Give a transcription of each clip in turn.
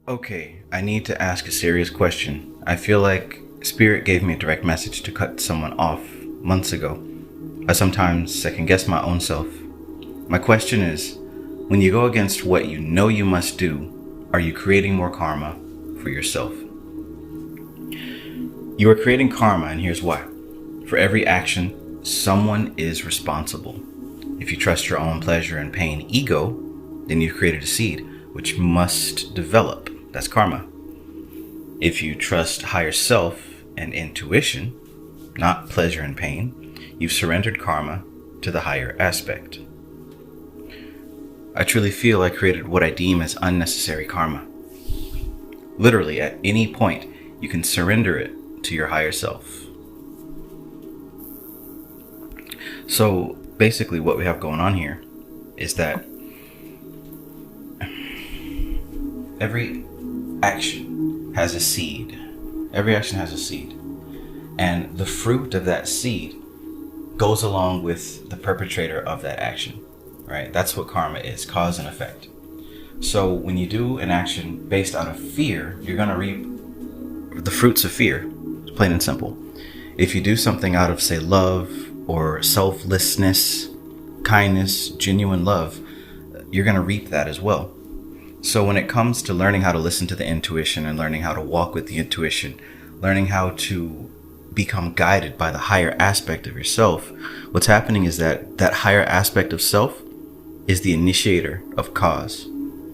Okay, I need to ask a serious question. I feel like Spirit gave me a direct message to cut someone off months ago. I sometimes second guess my own self. My question is, when you go against what you know you must do, are you creating more karma for yourself? You are creating karma, and here's why. For every action, someone is responsible. If you trust your own pleasure and pain ego, then you've created a seed which must develop. That's karma. If you trust higher self and intuition, not pleasure and pain, you've surrendered karma to the higher aspect. I truly feel I created what I deem as unnecessary karma. Literally, at any point, you can surrender it to your higher self. So basically what we have going on here is that every action has a seed. Every action has a seed. And the fruit of that seed goes along with the perpetrator of that action, right? That's what karma is, cause and effect. So when you do an action based out of fear, you're going to reap the fruits of fear, plain and simple. If you do something out of, say, love or selflessness, kindness, genuine love, you're going to reap that as well. So when it comes to learning how to listen to the intuition and learning how to walk with the intuition, learning how to become guided by the higher aspect of yourself, what's happening is that that higher aspect of self is the initiator of cause,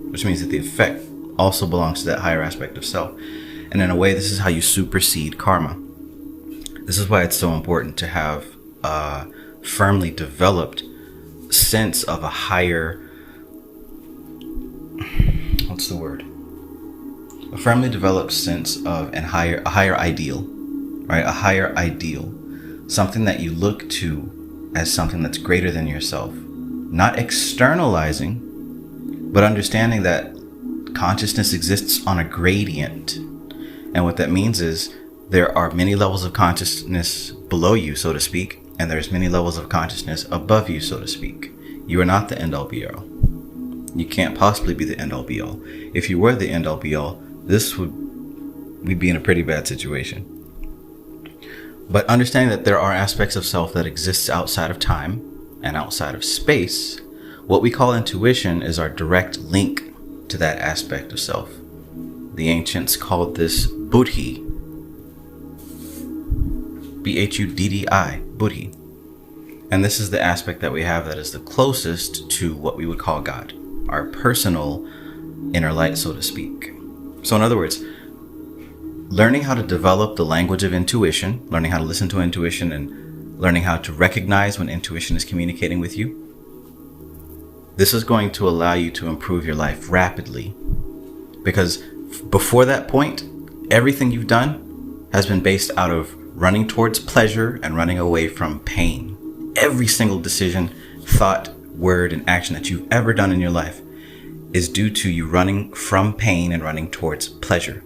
which means that the effect also belongs to that higher aspect of self. And in a way, this is how you supersede karma. This is why it's so important to have a firmly developed sense of a higher, what's the word? A firmly developed sense of a higher ideal, right? A higher ideal, something that you look to as something that's greater than yourself. Not externalizing, but understanding that consciousness exists on a gradient. And what that means is there are many levels of consciousness below you, so to speak, and there's many levels of consciousness above you, so to speak. You are not the end all be all. You can't possibly be the end all be all. If you were the end all be all, we'd be in a pretty bad situation. But understanding that there are aspects of self that exists outside of time and outside of space, what we call intuition is our direct link to that aspect of self. The ancients called this buddhi, B-H-U-D-D-I, buddhi. And this is the aspect that we have that is the closest to what we would call God, our personal inner light, so to speak. So in other words, learning how to develop the language of intuition, learning how to listen to intuition, and learning how to recognize when intuition is communicating with you, this is going to allow you to improve your life rapidly. Because before that point, everything you've done has been based out of running towards pleasure and running away from pain. Every single decision, thought, word, and action that you've ever done in your life is due to you running from pain and running towards pleasure.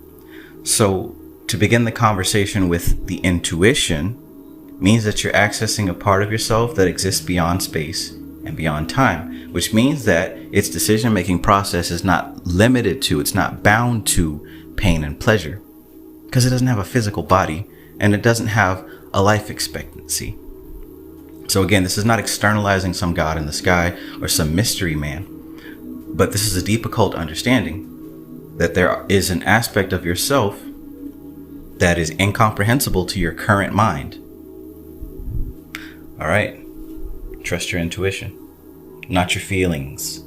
So to begin the conversation with the intuition means that you're accessing a part of yourself that exists beyond space and beyond time, which means that its decision-making process is not limited to, it's not bound to pain and pleasure, because it doesn't have a physical body and it doesn't have a life expectancy. So again, this is not externalizing some God in the sky or some mystery man, but this is a deep occult understanding that there is an aspect of yourself that is incomprehensible to your current mind. All right, trust your intuition, not your feelings.